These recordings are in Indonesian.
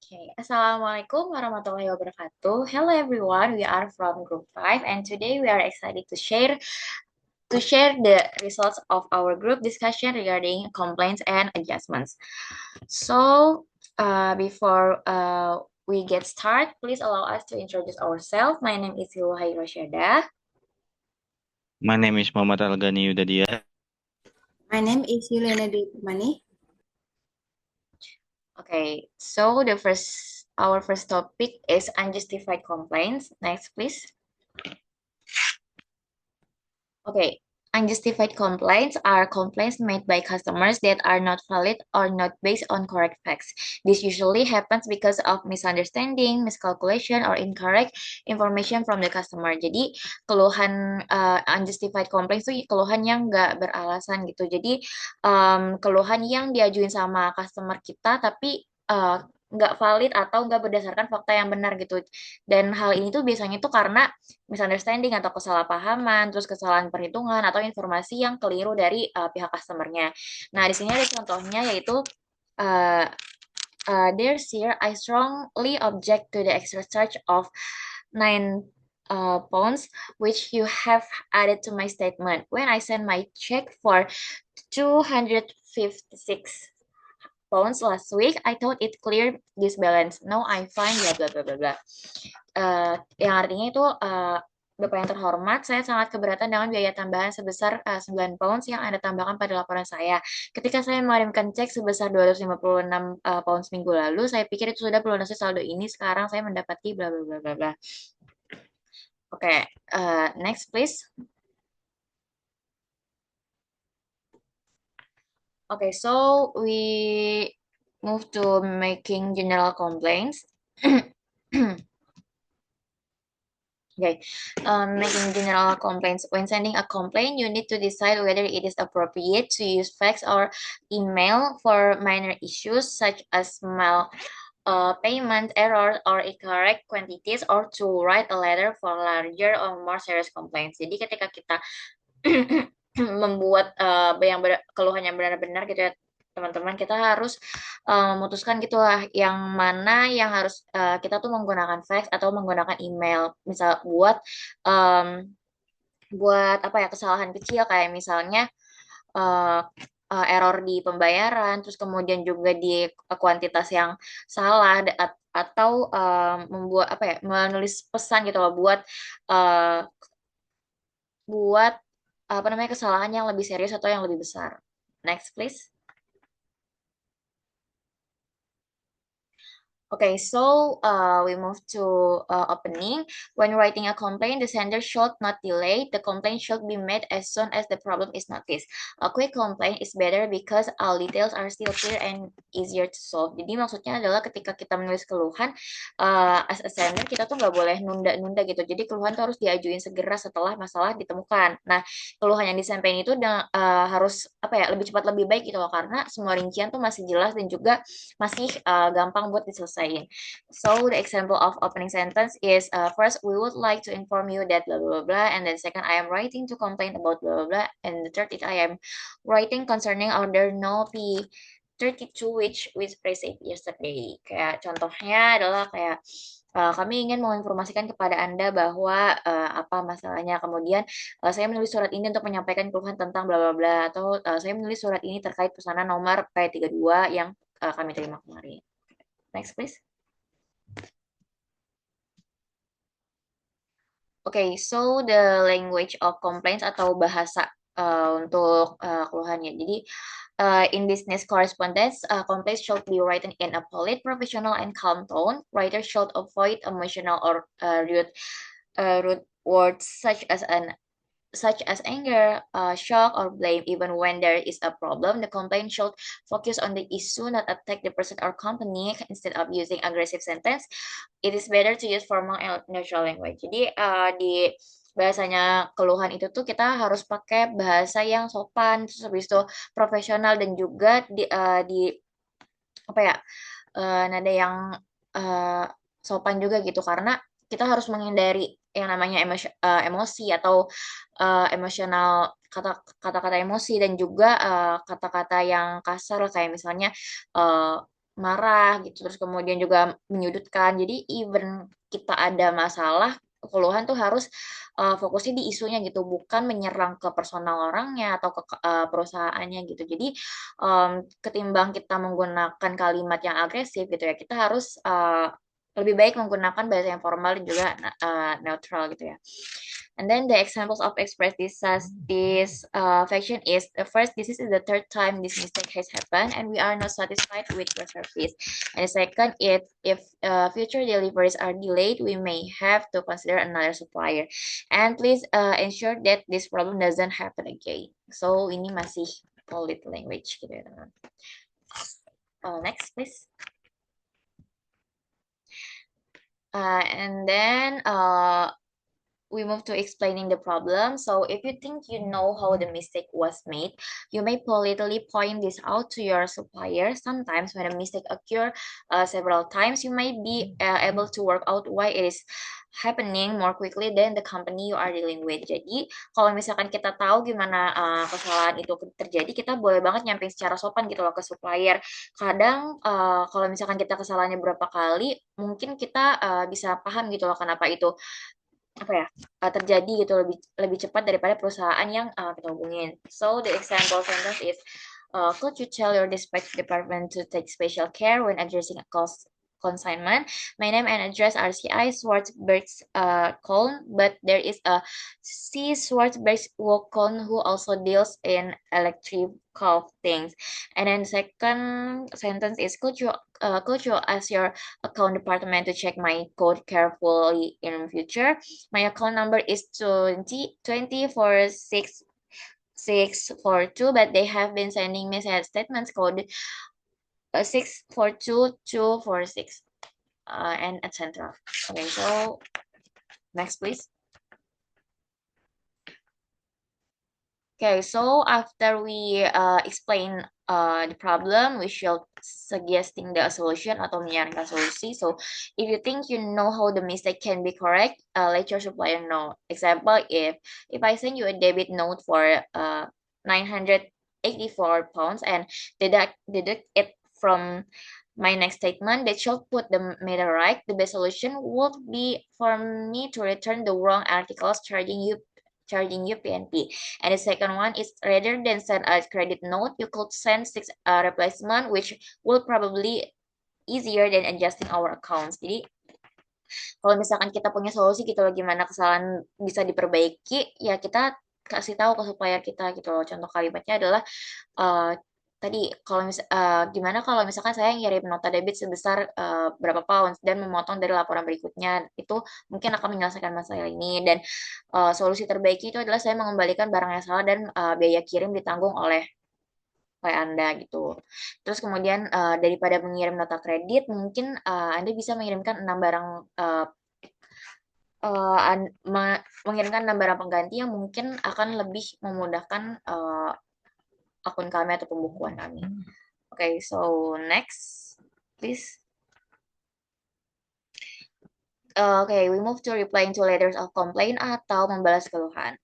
Okay. Assalamualaikum warahmatullahi wabarakatuh. Hello everyone, we are from Group 5 and today we are excited to share the results of our group discussion regarding complaints and adjustments. So, before we get started, please allow us to introduce ourselves. My name is Hilwahai Rosyada. My name is Muhammad Al-Ghani Yudadia. My name is Yulena Dipmani. Okay, so our first topic is unjustified complaints. Next, please. Okay, unjustified complaints are complaints made by customers that are not valid or not based on correct facts. This usually happens because of misunderstanding, miscalculation, or incorrect information from the customer. Jadi, keluhan unjustified complaints itu keluhan yang nggak beralasan gitu. Jadi, keluhan yang diajuin sama customer kita, tapi nggak valid atau nggak berdasarkan fakta yang benar gitu. Dan hal ini tuh biasanya tuh karena misunderstanding atau kesalahpahaman, terus kesalahan perhitungan atau informasi yang keliru dari pihak customernya. Nah, di sini ada contohnya yaitu uh, dear sir, I strongly object to the extra charge of 9 pounds which you have added to my statement. When I sent my check for 256 pounds last week, I thought it cleared this balance. Now I find blah blah blah blah blah. Yang artinya itu Bapak yang terhormat, saya sangat keberatan dengan biaya tambahan sebesar 9 pounds yang Anda tambahkan pada laporan saya. Ketika saya mengirimkan cek sebesar 256 pounds minggu lalu, saya pikir itu sudah melunasi saldo ini. Sekarang saya mendapati bla bla bla bla bla. Oke, next please. Okay, so we move to making general complaints. Okay, making general complaints. When sending a complaint, you need to decide whether it is appropriate to use fax or email for minor issues such as small payment errors or incorrect quantities, or to write a letter for larger or more serious complaints. Jadi ketika kita membuat keluhan yang benar-benar gitu ya teman-teman, kita harus memutuskan gitulah yang mana yang harus kita tuh menggunakan fax atau menggunakan email, misal em, buat apa ya, kesalahan kecil kayak misalnya eh, error di pembayaran, terus kemudian juga di kuantitas yang salah, atau membuat apa ya, menulis pesan gitu loh eh, buat apa namanya, kesalahan yang lebih serius atau yang lebih besar. Next, please. Okay, so we move to opening. When writing a complaint, the sender should not delay. The complaint should be made as soon as the problem is noticed. A quick complaint is better because all details are still clear and easier to solve. Jadi maksudnya adalah ketika kita menulis keluhan, as a sender kita tuh nggak boleh nunda-nunda gitu. Jadi keluhan tuh harus diajuin segera setelah masalah ditemukan. Nah, keluhan yang disampaikan itu harus apa ya, lebih cepat lebih baik gitu loh, karena semua rincian tuh masih jelas dan juga masih gampang buat diselesaikan. So the example of opening sentence is first we would like to inform you that blah blah blah, and then second I am writing to complain about blah blah blah, and the third is I am writing concerning order no P 32 which we received yesterday. Kayak contohnya adalah kayak kami ingin menginformasikan kepada Anda bahwa apa masalahnya. Kemudian saya menulis surat ini untuk menyampaikan keluhan tentang bla bla bla, atau saya menulis surat ini terkait pesanan nomor P32 yang kami terima kemarin. Next, please. Okay, so the language of complaints atau bahasa untuk keluhannya. Jadi, in business correspondence, complaints should be written in a polite, professional, and calm tone. Writers should avoid emotional or rude words such as anger, shock, or blame. Even when there is a problem, the complaint should focus on the issue, not attack the person or company. Instead of using aggressive sentence, it is better to use formal and neutral language. Jadi di bahasanya keluhan itu tuh kita harus pakai bahasa yang sopan, terus habis itu profesional, dan juga di apa ya, nada yang eh, sopan juga gitu, karena kita harus menghindari yang namanya emosi atau emosional, kata-kata emosi, dan juga kata-kata yang kasar lah, kayak misalnya eh, marah gitu, terus kemudian juga menyudutkan. Jadi even kita ada masalah, keluhan tuh harus fokusnya di isunya gitu, bukan menyerang ke personal orangnya atau ke perusahaannya gitu. Jadi ketimbang kita menggunakan kalimat yang agresif gitu ya, kita harus lebih baik menggunakan bahasa yang formal dan juga netral gitu ya. And then the examples of express dissatisfaction is the first, this is the third time this mistake has happened and we are not satisfied with your service. And the second, if future deliveries are delayed, we may have to consider another supplier. And please ensure that this problem doesn't happen again. So ini masih polite language gitu ya teman. Next please. And then we move to explaining the problem. So if you think you know how the mistake was made, you may politely point this out to your supplier. Sometimes when a mistake occurs several times, you may be able to work out why it is happening more quickly than the company you are dealing with. Jadi kalau misalkan kita tahu gimana kesalahan itu terjadi, kita boleh banget nyampein secara sopan gitu loh ke supplier. Kadang kalau misalkan kita kesalahannya berapa kali, mungkin kita bisa paham gitu loh kenapa itu apa ya terjadi gitu lebih cepat daripada perusahaan yang kita hubungin. So the example sentence is, could you tell your dispatch department to take special care when addressing a cost consignment? My name and address are CI Schwartzberg's Köln, but there is a C Schwartzberg's Köln who also deals in electrical things. And then second sentence is, could you ask your account department to check my code carefully in future? My account number is 2046642, but they have been sending me statements code 642246 and etc. Okay, so next please. Okay, so after we explain the problem, we should suggesting the solution atau menyarankan solusi. So if you think you know how the mistake can be correct, let your supplier know. Example, if I send you a debit note for 984 pounds and deduct it from my next statement, that should put the matter right. The best solution would be for me to return the wrong articles charging you PNP. And the second one is, rather than send a credit note, you could send 6 replacement, which will probably easier than adjusting our accounts. Jadi kalau misalkan kita punya solusi gitu loh gimana kesalahan bisa diperbaiki, ya kita kasih tahu ke supplier kita gitu loh. Contoh kalimatnya adalah tadi gimana kalau misalkan saya ngirim nota debit sebesar berapa pounds dan memotong dari laporan berikutnya, itu mungkin akan menyelesaikan masalah ini. Dan solusi terbaik itu adalah saya mengembalikan barang yang salah dan biaya kirim ditanggung oleh Anda gitu. Terus kemudian daripada mengirim nota kredit, mungkin Anda bisa mengirimkan 6 barang mengirimkan 6 barang pengganti yang mungkin akan lebih memudahkan akun kami atau pembukuan kami. Okay, so next, please. Okay, we move to replying to letters of complaint atau membalas keluhan.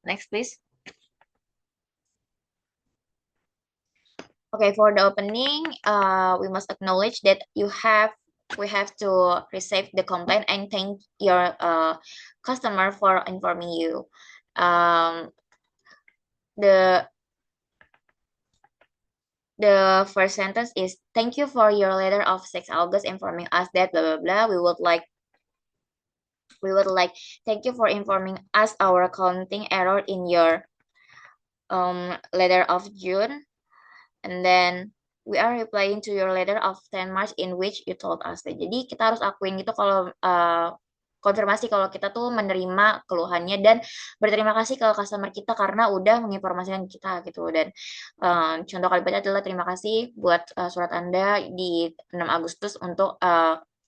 Next, please. Okay, for the opening, we must acknowledge that we have to receive the complaint and thank your customer for informing you. The first sentence is, thank you for your letter of 6 August informing us that blah blah blah. We would like thank you for informing us our accounting error in your letter of June. And then we are replying to your letter of 10 March in which you told us that. Jadi kita harus akuin gitu kalau konfirmasi kalau kita tuh menerima keluhannya dan berterima kasih ke customer kita karena udah menginformasikan kita gitu. Dan contoh kalimatnya adalah, terima kasih buat surat Anda di 6 Agustus untuk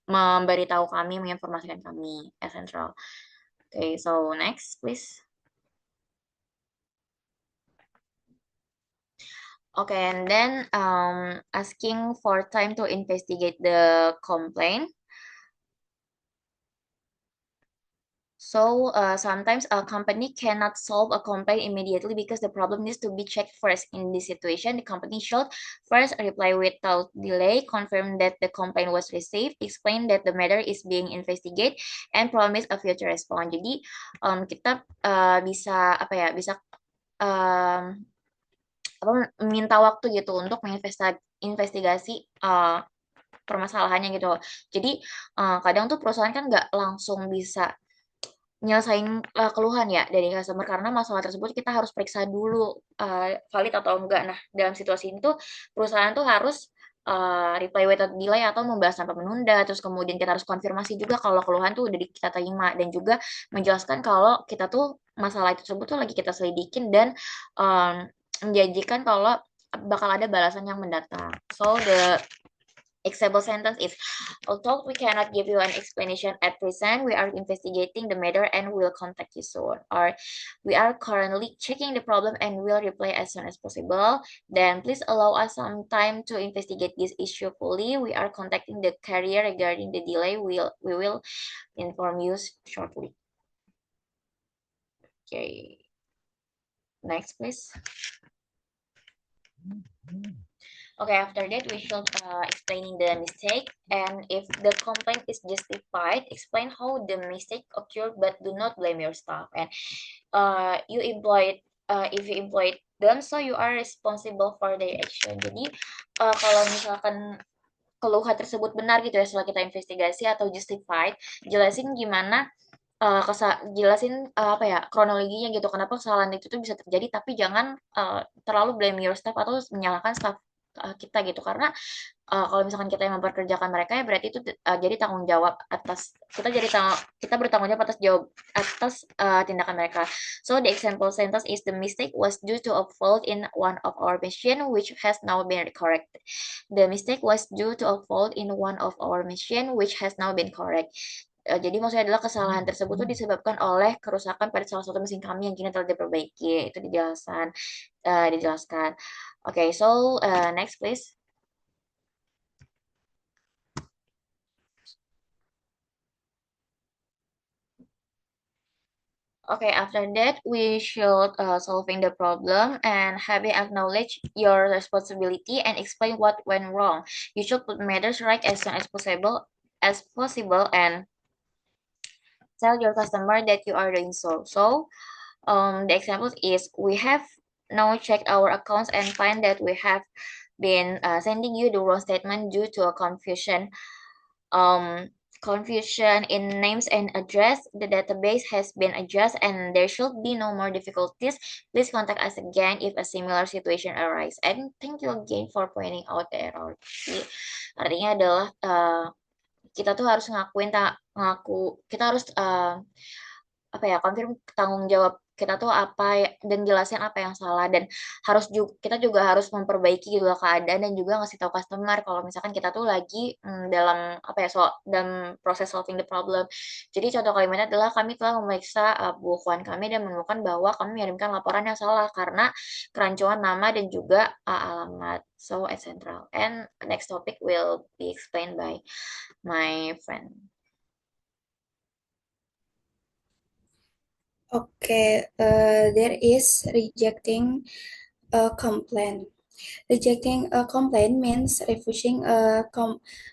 memberitahu kami, menginformasikan kami, Central. Okay, so next please. Okay, and then asking for time to investigate the complaint. So sometimes a company cannot solve a complaint immediately because the problem needs to be checked first. In this situation, the company should first reply without delay, confirm that the complaint was received, explain that the matter is being investigated, and promise a future response. Jadi kita bisa apa ya bisa um, apa minta waktu gitu untuk menginvestigasi permasalahannya gitu. Jadi kadang tuh perusahaan kan nggak langsung bisa nyelesain keluhan ya dari customer karena masalah tersebut kita harus periksa dulu valid atau enggak. Nah, dalam situasi ini tuh perusahaan tuh harus reply without delay atau membahas tanpa menunda. Terus kemudian kita harus konfirmasi juga kalau keluhan tuh udah kita terima dan juga menjelaskan kalau kita tuh masalah tersebut tuh lagi kita selidikin dan menjanjikan kalau bakal ada balasan yang mendatang. So the example sentence is, although we cannot give you an explanation at present, we are investigating the matter and will contact you soon. Or we are currently checking the problem and will reply as soon as possible. Then please allow us some time to investigate this issue fully. We are contacting the carrier regarding the delay. We will inform you shortly. Okay. Next, please. Okay, after that, we should explaining the mistake, and if the complaint is justified, explain how the mistake occurred, but do not blame your staff. And you employed, if you employed them, so you are responsible for their action. Jadi kalau misalkan keluhan tersebut benar gitu ya setelah kita investigasi atau justified, jelasin gimana jelasin apa ya kronologinya gitu kenapa kesalahan itu tuh bisa terjadi tapi jangan terlalu blame your staff atau menyalahkan staff kita gitu karena kalau misalkan kita yang memperkerjakan mereka ya berarti itu jadi tanggung jawab atas kita bertanggung jawab atas tindakan mereka. So the example sentence is the mistake was due to a fault in one of our machine which has now been corrected. The mistake was due to a fault in one of our machine which has now been correct. Jadi maksudnya adalah kesalahan tersebut tuh disebabkan oleh kerusakan pada salah satu mesin kami yang kini telah diperbaiki. Itu dijelaskan. Okay, so next please. Okay, after that, we should solving the problem and having acknowledge your responsibility and explain what went wrong. You should put matters right as soon as possible, and tell your customer that you are doing so. So, the example is we have now checked our accounts and find that we have been sending you the wrong statement due to a um, confusion in names and address. The database has been adjusted and there should be no more difficulties. Please contact us again if a similar situation arises. And thank you again for pointing out the error. Jadi, artinya adalah kita tuh harus kita harus apa ya konfirm tanggung jawab kita tuh apa dan jelasin apa yang salah dan kita juga harus memperbaiki gitu loh keadaan dan juga ngasih tahu customer kalau misalkan kita tuh lagi dalam apa ya dalam proses solving the problem. Jadi contoh kalimatnya adalah kami telah memeriksa bukuan kami dan menemukan bahwa kami mengirimkan laporan yang salah karena kerancuan nama dan juga alamat. So at central. And next topic will be explained by my friend. Okay, there is rejecting a complaint. Rejecting a complaint means refusing a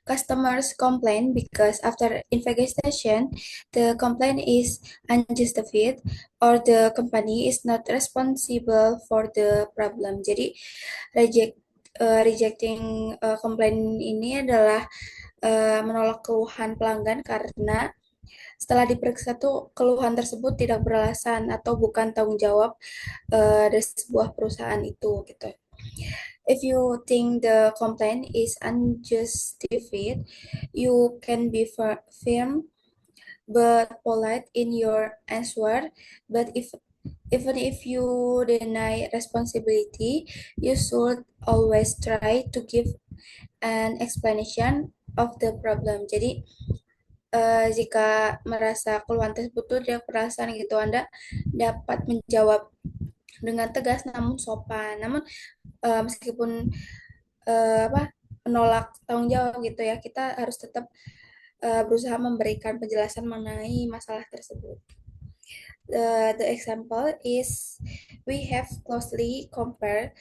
customer's complaint because after investigation, the complaint is unjustified or the company is not responsible for the problem. Jadi, rejecting a complaint ini adalah menolak keluhan pelanggan karena setelah diperiksa tuh keluhan tersebut tidak beralasan atau bukan tanggung jawab dari sebuah perusahaan itu gitu. If you think the complaint is unjustified, you can be firm but polite in your answer. But even if you deny responsibility, you should always try to give an explanation of the problem. Jadi jika merasa keluhan tersebut tuh tidak perasaan gitu, Anda dapat menjawab dengan tegas namun sopan. Namun meskipun menolak tanggung jawab gitu ya, kita harus tetap berusaha memberikan penjelasan mengenai masalah tersebut. The example is we have closely compared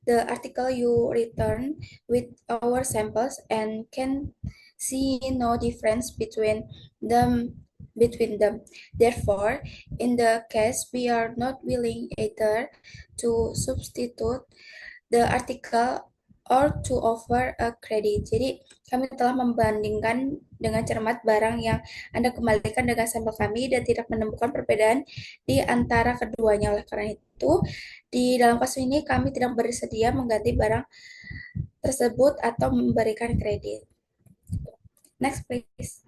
the article you return with our samples and can see no difference between them. Therefore, in the case we are not willing either to substitute the article or to offer a credit. Jadi, kami telah membandingkan dengan cermat barang yang Anda kembalikan dengan sampel kami dan tidak menemukan perbedaan di antara keduanya. Oleh karena itu, di dalam kasus ini kami tidak bersedia mengganti barang tersebut atau memberikan kredit. Next, please.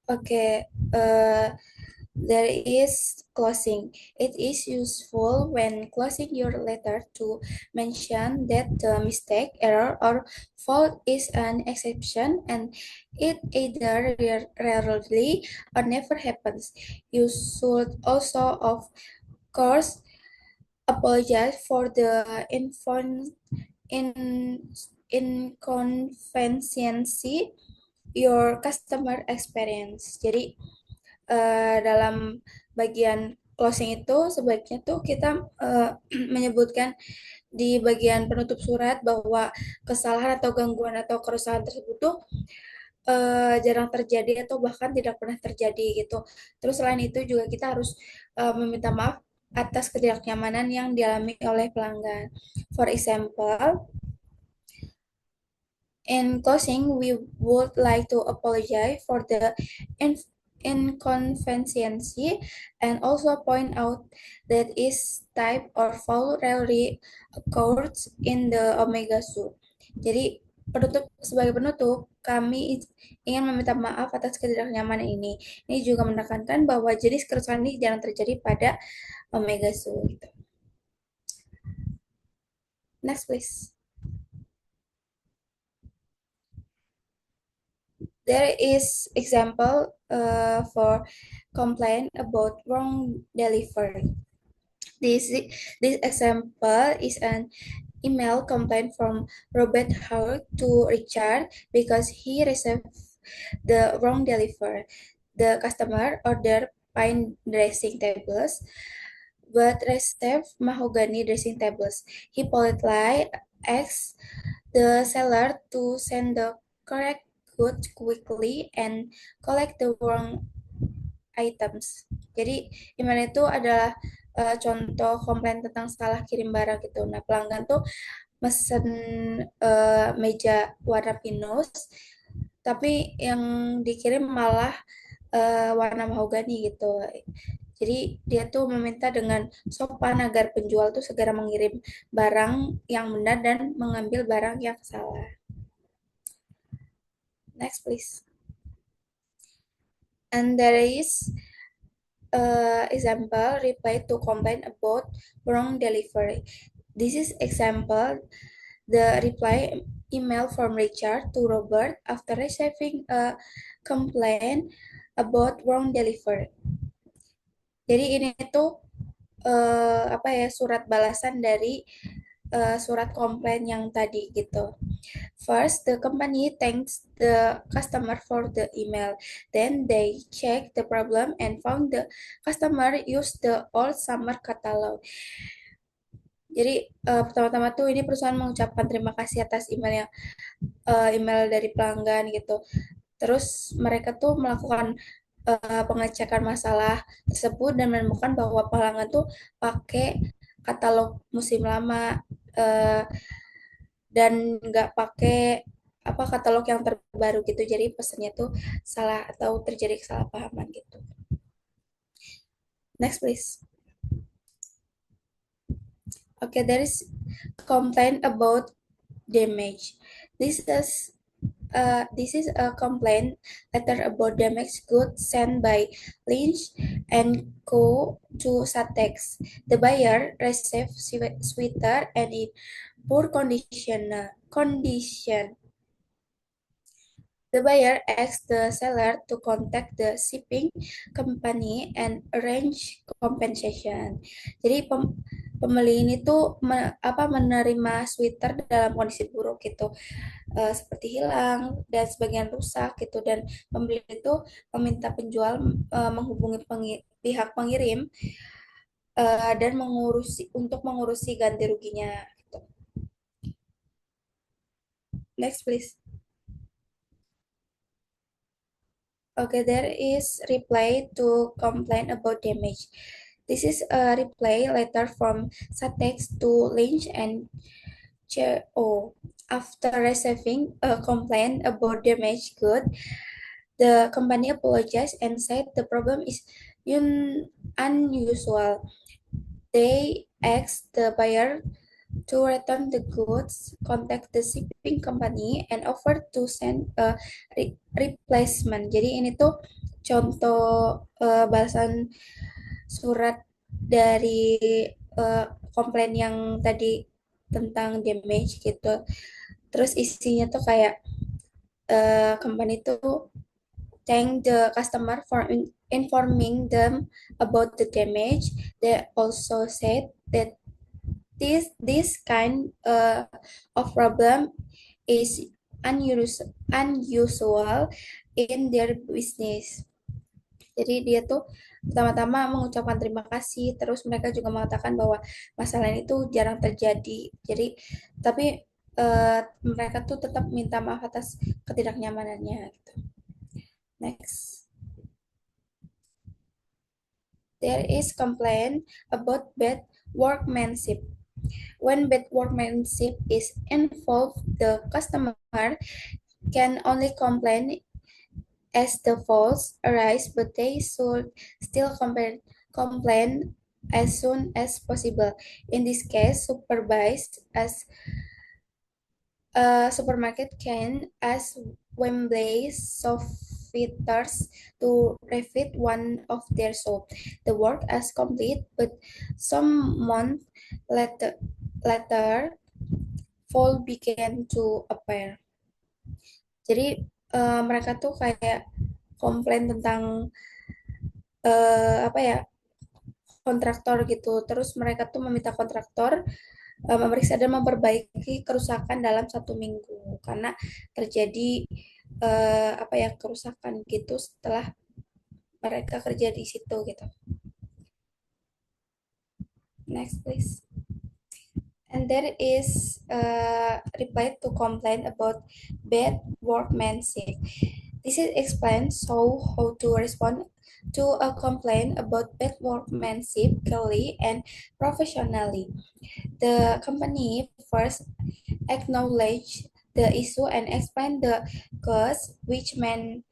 Okay, there is closing. It is useful when closing your letter to mention that the mistake, error, or fault is an exception and it either rarely or never happens. You should also, of course, apologize for the in inconvenience your customer experience. Jadi dalam bagian closing itu sebaiknya tuh kita menyebutkan di bagian penutup surat bahwa kesalahan atau gangguan atau kerusakan tersebut tuh jarang terjadi atau bahkan tidak pernah terjadi gitu. Terus selain itu juga kita harus meminta maaf atas ketidaknyamanan yang dialami oleh pelanggan. For example, in closing, we would like to apologize for the inconvenience and also point out that is type or foul rarely occurs in the Omega Zoo. Jadi sebagai penutup, kami ingin meminta maaf atas ketidaknyamanan ini. Ini juga menekankan bahwa jenis kerusakan ini jarang terjadi pada Omega Zoo. Gitu. Next, please. There is example for complaint about wrong delivery. This example is an email complaint from Robert Howard to Richard because he received the wrong delivery. The customer ordered pine dressing tables but received mahogany dressing tables. He politely asked the seller to send the correct goods quickly and collect the wrong items. Jadi email itu adalah contoh komplain tentang salah kirim barang gitu. Nah, pelanggan tuh mesen meja warna pinus, tapi yang dikirim malah warna mahogani gitu. Jadi dia tuh meminta dengan sopan agar penjual tuh segera mengirim barang yang benar dan mengambil barang yang salah. Next, please. And there is example reply to complaint about wrong delivery. This is example the reply email from Richard to Robert after receiving a complaint about wrong delivery. Jadi ini tuh surat balasan dari surat komplain yang tadi gitu. First, the company thanks the customer for the email. Then they check the problem and found the customer used the old summer catalog. Jadi pertama-tama tuh ini perusahaan mengucapkan terima kasih atas email dari pelanggan gitu. Terus mereka tuh melakukan pengecekan masalah tersebut dan menemukan bahwa pelanggan tuh pakai katalog musim lama dan nggak pakai katalog yang terbaru gitu. Jadi pesannya tuh salah atau terjadi kesalahpahaman gitu. Next, please. Okay, there is complaint about damage. This is a complaint letter about damaged goods sent by Lynch and Co. to Satex. The buyer received sweater and in poor condition. The buyer asked the seller to contact the shipping company and arrange compensation. Jadi pembeli ini tuh menerima sweater dalam kondisi buruk gitu, seperti hilang dan sebagian rusak gitu, dan pembeli itu meminta penjual menghubungi pihak pengirim dan mengurusi ganti ruginya gitu. Next please. Okay, there is reply to complain about damage. This is a reply letter from Satex to Lynch and Cho. After receiving a complaint about damaged good, the company apologized and said the problem is unusual. They asked the buyer to return the goods, contact the shipping company, and offer to send a replacement. Jadi ini tuh contoh balasan surat dari komplain yang tadi tentang damage gitu. Terus isinya tuh kayak company tuh thank the customer for informing them about the damage. They also said that this kind of problem is unusual in their business. Jadi dia tuh pertama-tama mengucapkan terima kasih, terus mereka juga mengatakan bahwa masalah ini tuh jarang terjadi. Jadi tapi mereka tuh tetap minta maaf atas ketidaknyamanannya gitu. Next. There is complaint about bad workmanship. When bad workmanship is involved, the customer can only complain as the faults arise, but they should still complain as soon as possible. In this case, supervised as a supermarket can ask Wembley softfitters to refit one of their soap. The work is complete, but some month later fall began to appear. Jadi mereka tuh kayak komplain tentang apa ya, kontraktor gitu. Terus mereka tuh meminta kontraktor memeriksa dan memperbaiki kerusakan dalam 1 minggu karena terjadi apa ya, kerusakan gitu setelah mereka kerja di situ gitu. Next please. And there is a reply to complain about bad workmanship. This is explains how to respond to a complaint about bad workmanship clearly and professionally. The company first acknowledge the issue and explain the cause, which may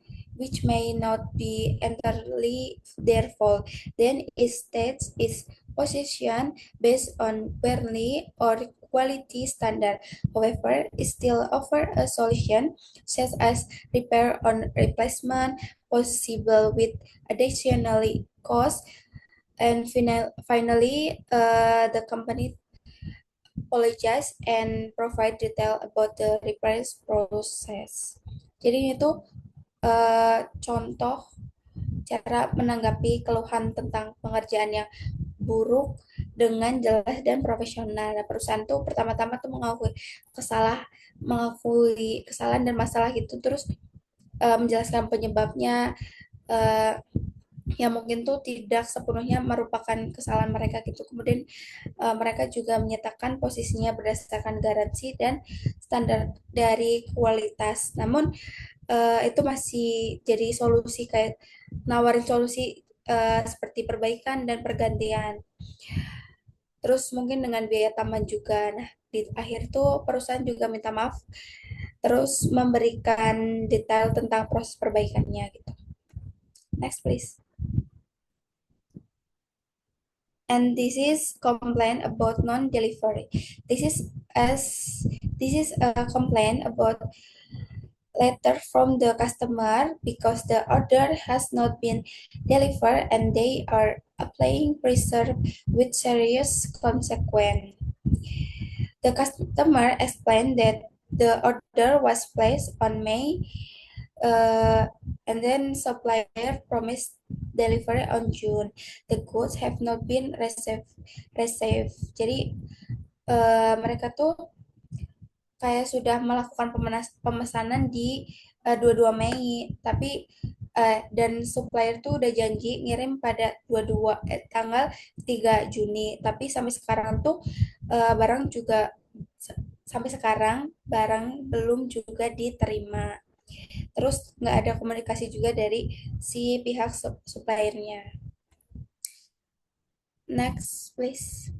not be entirely their fault. Then it states its position based on fairly or quality standard. However, it still offer a solution such as repair on replacement possible with additionally cost. And finally, the company apologize and provide detail about the repair process. Jadi ini tuh contoh cara menanggapi keluhan tentang pengerjaan yang buruk dengan jelas dan profesional. Nah, perusahaan tuh pertama-tama tuh mengakui kesalahan dan masalah gitu, terus menjelaskan penyebabnya, uh, yang mungkin tuh tidak sepenuhnya merupakan kesalahan mereka gitu. Kemudian mereka juga menyatakan posisinya berdasarkan garansi dan standar dari kualitas. Namun itu masih jadi solusi, kayak nawarin solusi seperti perbaikan dan pergantian. Terus mungkin dengan biaya tambahan juga. Nah, di akhir tuh perusahaan juga minta maaf, terus memberikan detail tentang proses perbaikannya gitu. Next please. And this is complaint about non-delivery. This is as this is a complaint about letter from the customer because the order has not been delivered and they are applying pressure with serious consequence. The customer explained that the order was placed on May, uh, and then supplier promised delivery on June. The goods have not been received. Jadi mereka tuh kayak sudah melakukan pemesanan di 22 Mei, tapi dan supplier tuh udah janji ngirim pada tanggal 3 Juni, tapi sampai sekarang tuh barang juga sampai sekarang barang belum juga diterima. Terus nggak ada komunikasi juga dari si pihak suppliernya. Next, please.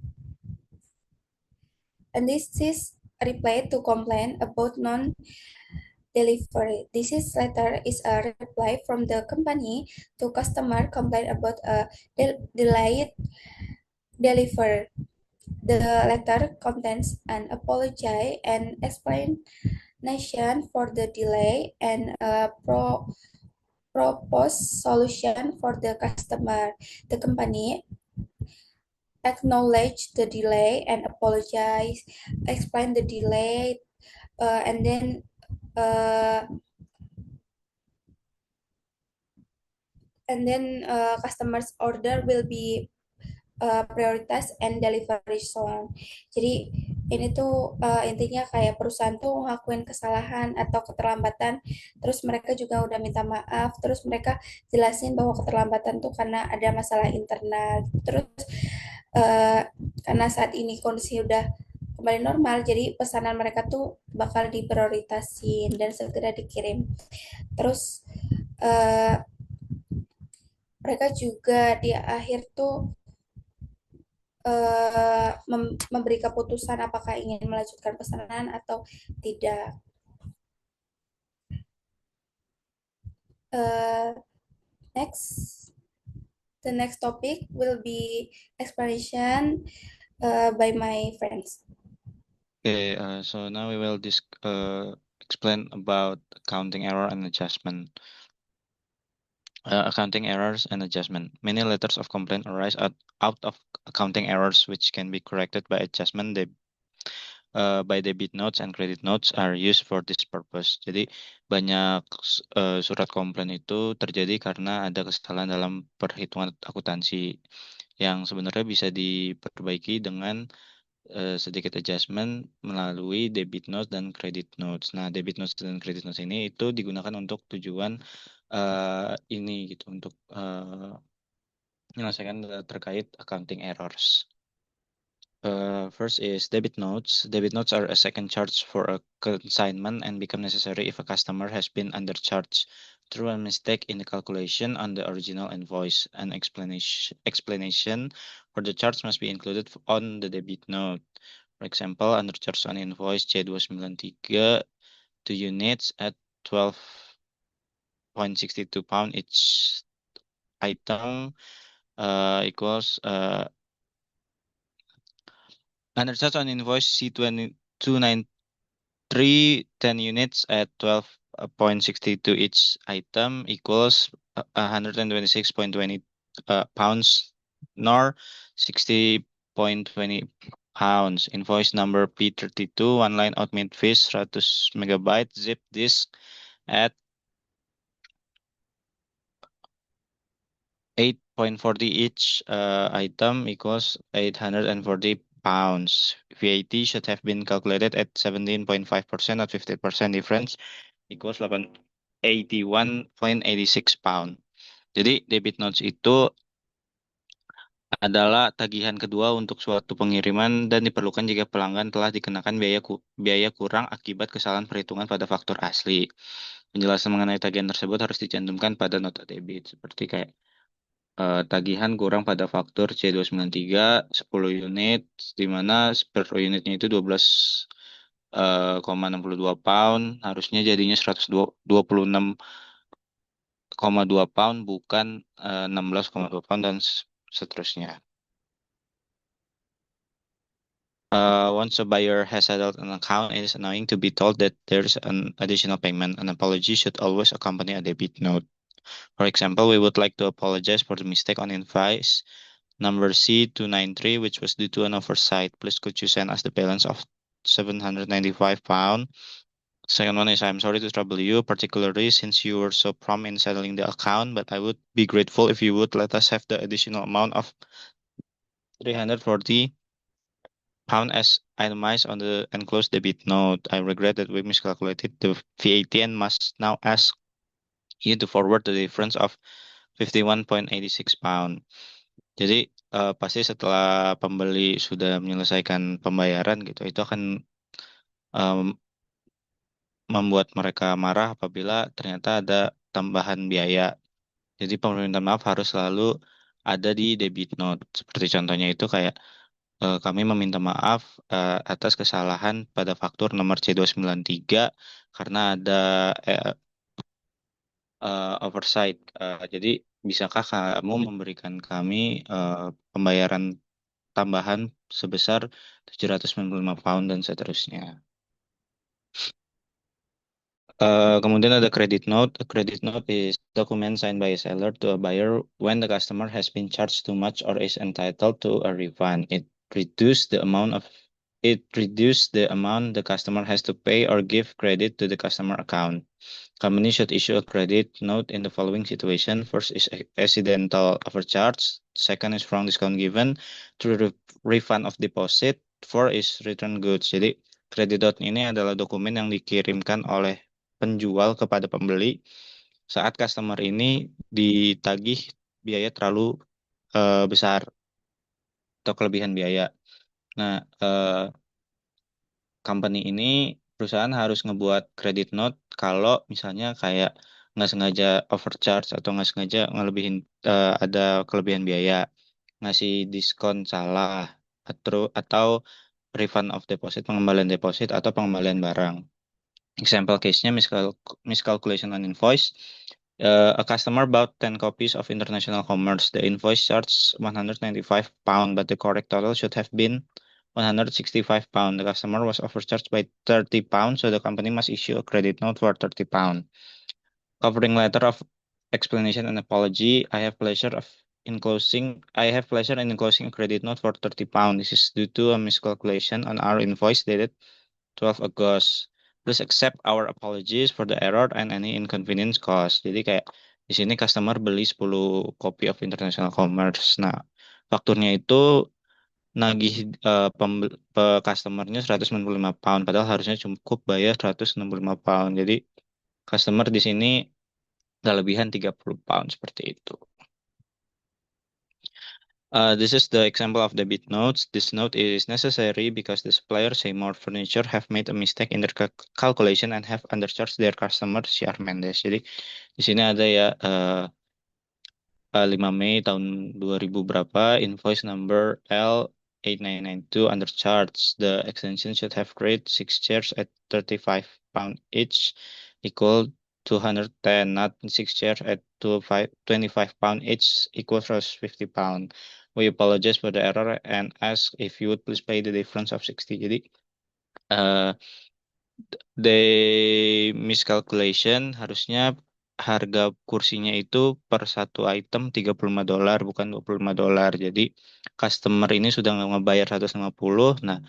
And this is a reply to complain about non-delivery. This is letter is a reply from the company to customer complaint about a delayed delivery. The letter contains an apology and explanation for the delay and a proposed solution for the customer. The company acknowledge the delay and apologize, explain the delay, and then uh, customers order will be prioritas and delivery soon. Jadi ini tuh intinya kayak perusahaan tuh ngelakuin kesalahan atau keterlambatan, terus mereka juga udah minta maaf, terus mereka jelasin bahwa keterlambatan tuh karena ada masalah internal. Terus uh, karena saat ini kondisi udah kembali normal, jadi pesanan mereka tuh bakal diprioritasin dan segera dikirim. Terus uh, mereka juga di akhir tuh memberi keputusan apakah ingin melanjutkan pesanan atau tidak. Next, the next topic will be explanation by my friends. Okay, so now we will explain about accounting error and adjustment. Accounting errors and adjustment. Many letters of complaint arise out of accounting errors, which can be corrected by adjustment. By debit notes and credit notes are used for this purpose. Jadi banyak surat komplain itu terjadi karena ada kesalahan dalam perhitungan akuntansi yang sebenarnya bisa diperbaiki dengan sedikit adjustment melalui debit notes dan credit notes. Nah, debit notes dan credit notes ini itu digunakan untuk tujuan ini gitu, untuk menyelesaikan terkait accounting errors. First is debit notes. Debit notes are a second charge for a consignment and become necessary if a customer has been undercharged through a mistake in the calculation on the original invoice. An explanation for the charge must be included on the debit note. For example, undercharge on invoice C293, 2 units at 12.62 pound each item equals undercharge on invoice C293, 10 units at 12.62 each item equals 126.20 pounds nor 60.20 pounds. Invoice number P32, one line admin fees 100 megabyte zip disk at 8.40 each item equals 840 pounds. VAT should have been calculated at 17.5%, not 50% difference equals 81.86 pound. Jadi debit notes itu adalah tagihan kedua untuk suatu pengiriman dan diperlukan jika pelanggan telah dikenakan biaya kurang akibat kesalahan perhitungan pada faktur asli. Penjelasan mengenai tagihan tersebut harus dicantumkan pada nota debit, seperti kayak tagihan kurang pada faktur C293 10 unit, di mana per unitnya itu 12,62 pound, harusnya jadinya 126,2 pound, bukan 16,2 pound, dan seterusnya. Once a buyer has settled an account, it is annoying to be told that there's an additional payment. An apology should always accompany a debit note. For example, we would like to apologize for the mistake on invoice number C293, which was due to an oversight. Please could you send us the balance of £795 Second one is, I'm sorry to trouble you, particularly since you were so prompt in settling the account, but I would be grateful if you would let us have the additional amount of 340 pound as itemized on the enclosed debit note. I regret that we miscalculated the VAT and must now ask you to forward the difference of 51.86 pound. Jadi pasti setelah pembeli sudah menyelesaikan pembayaran gitu, itu akan em, membuat mereka marah apabila ternyata ada tambahan biaya. Jadi permintaan maaf harus selalu ada di debit note. Seperti contohnya itu kayak kami meminta maaf atas kesalahan pada faktur nomor C293 karena ada oversight. Jadi bisakah kamu memberikan kami pembayaran tambahan sebesar 795 pound dan seterusnya. Kemudian ada credit note. A credit note is document signed by a seller to a buyer when the customer has been charged too much or is entitled to a refund. Reduce the amount the amount the customer has to pay or give credit to the customer account. Company should issue a credit note in the following situation. First is accidental overcharge. Second is wrong discount given. Three, refund of deposit. Four is return goods. Jadi credit note ini adalah dokumen yang dikirimkan oleh penjual kepada pembeli saat customer ini ditagih biaya terlalu besar atau kelebihan biaya. Nah, company ini perusahaan harus ngebuat credit note kalau misalnya kayak nggak sengaja overcharge atau nggak sengaja ngelebihin ada kelebihan biaya, ngasih diskon salah, atau refund of deposit, pengembalian deposit atau pengembalian barang. Example case-nya miscalculation on invoice. A customer bought 10 copies of International Commerce. The invoice charged 195 pound, but the correct total should have been 165 pound. The customer was overcharged by 30 pounds, so the company must issue a credit note for 30 pound. Covering letter of explanation and apology. I have pleasure in enclosing a credit note for 30 pound. This is due to a miscalculation on our invoice dated 12 August. Please accept our apologies for the error and any inconvenience caused. Jadi kayak di sini customer beli 10 copy of International Commerce. Nah, fakturnya itu nagih customernya 195 pound, padahal harusnya cukup bayar 165 pound. Jadi customer di sini kelebihan 30 pound seperti itu. This is the example of debit notes. This note is necessary because the supplier Seymour Furniture have made a mistake in their calculation and have undercharged their customer CR Mendes. Jadi di sini ada ya 5 Mei tahun 2000 berapa, invoice number L8992 undercharged. The extension should have created 6 chairs at 35 pound each, equal 210, not 6 chairs at 25 pound each, equals 50 pound. We apologize for the error and ask if you would please pay the difference of 60. Jadi the miscalculation, harusnya harga kursinya itu per satu item $35 bukan $25. Jadi customer ini sudah ngebayar 150. Nah,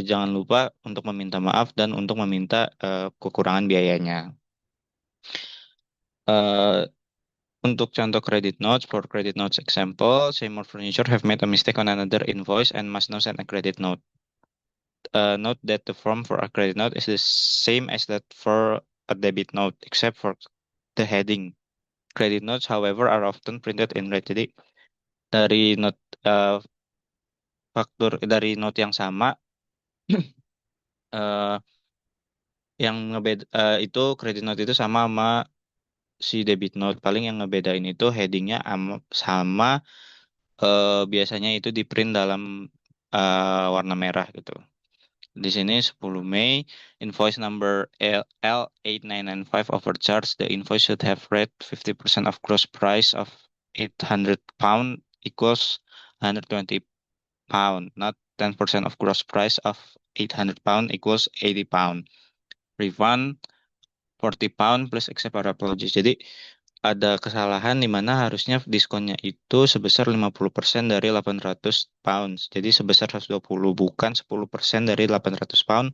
jangan lupa untuk meminta maaf dan untuk meminta kekurangan biayanya. Untuk contoh credit notes, for credit notes example, Seymour Furniture have made a mistake on another invoice and must now send a credit note. Note that the form for a credit note is the same as that for a debit note, except for the heading. Credit notes, however, are often printed in red. Jadi dari note dari note yang sama, yang ngebeda itu credit note itu sama si debit note. Paling yang ngebedain itu headingnya sama, biasanya itu di print dalam warna merah gitu. Di sini 10 Mei, invoice number L8995 overcharge. The invoice should have read 50% of gross price of 800 pound equals 120 pound, not 10% of gross price of 800 pound equals 80 pound. Refund 40 pound plus accept our apologies. Jadi ada kesalahan di mana harusnya diskonnya itu sebesar 50% dari 800 pounds. Jadi sebesar 120, bukan 10% dari 800 pound.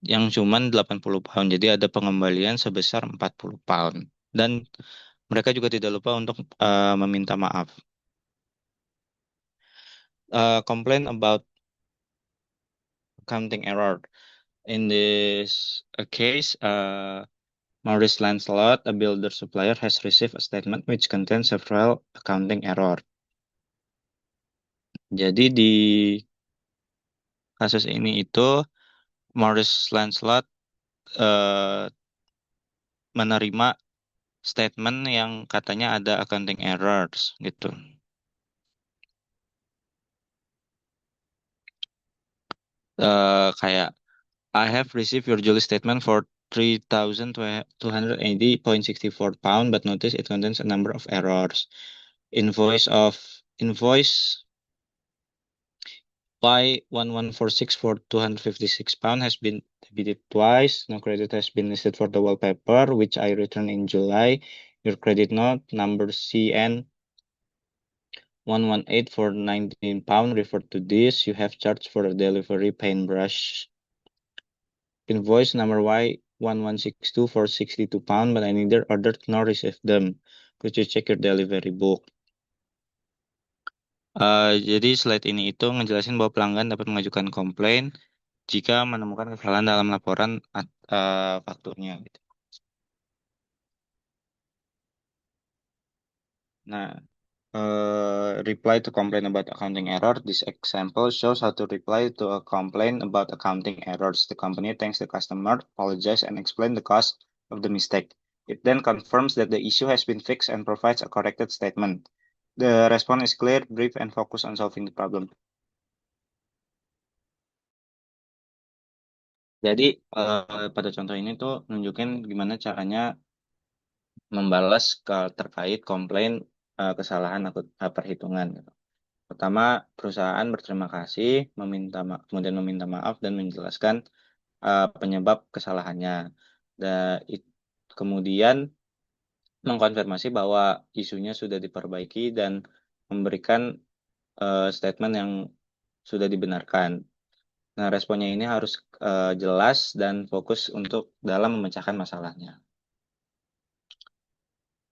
yang cuman 80 pound. Jadi ada pengembalian sebesar 40 pound. Dan mereka juga tidak lupa untuk meminta maaf. Complain about accounting error. In this case, Maurice Lancelot, a builder supplier, has received a statement which contains several accounting error. Jadi di kasus ini itu Maurice Lancelot menerima statement yang katanya ada accounting errors gitu. Kayak I have received your July statement for 3,280.64 pound, but notice it contains a number of errors. Invoice Y1146 for 256 pound has been debited twice. No credit has been listed for the wallpaper, which I returned in July. Your credit note number CN 118 for 19 pound refer to this. You have charged for a delivery paintbrush. Invoice number Y1162 for 62 pound, but I neither ordered nor received them. Could you check your delivery book? Jadi slide ini itu ngejelasin bahwa pelanggan dapat mengajukan komplain jika menemukan kesalahan dalam laporan fakturnya. Gitu. Nah, reply to complain about accounting error. This example shows how to reply to a complaint about accounting errors. The company thanks the customer, apologizes, and explains the cause of the mistake. It then confirms that the issue has been fixed and provides a corrected statement. The response is clear, brief, and focused on solving the problem. Jadi pada contoh ini tuh nunjukin gimana caranya membalas terkait komplain kesalahan perhitungan. Gitu. Pertama, perusahaan berterima kasih, kemudian meminta maaf dan menjelaskan penyebab kesalahannya. Kemudian mengkonfirmasi bahwa isunya sudah diperbaiki dan memberikan statement yang sudah dibenarkan. Nah, responnya ini harus jelas dan fokus untuk dalam memecahkan masalahnya.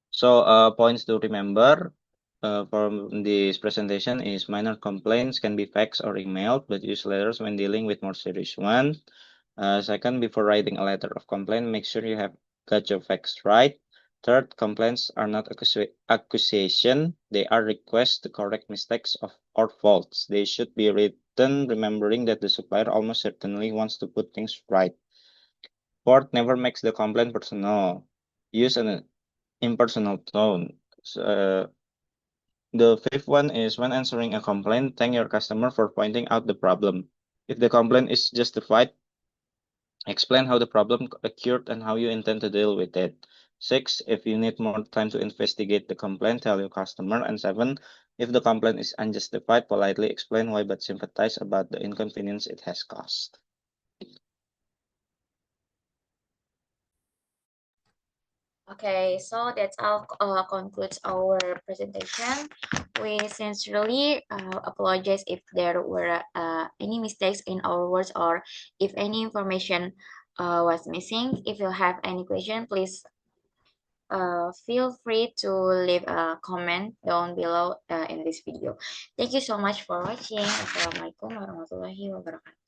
So, points to remember from this presentation is minor complaints can be faxed or emailed, but use letters when dealing with more serious ones. Second, before writing a letter of complaint, make sure you have got your facts right. Third, complaints are not accusation. They are requests to correct mistakes or faults. They should be written remembering that the supplier almost certainly wants to put things right. Fourth, never makes the complaint personal. Use an impersonal tone. The fifth one is when answering a complaint, thank your customer for pointing out the problem. If the complaint is justified, explain how the problem occurred and how you intend to deal with it. 6, if you need more time to investigate the complaint, tell your customer. And 7, if the complaint is unjustified, politely explain why but sympathize about the inconvenience it has caused. Okay, so that's all concludes our presentation. We sincerely apologize if there were any mistakes in our words or if any information was missing. If you have any question, please feel free to leave a comment down below in this video. Thank you so much for watching. Assalamualaikum warahmatullahi wabarakatuh.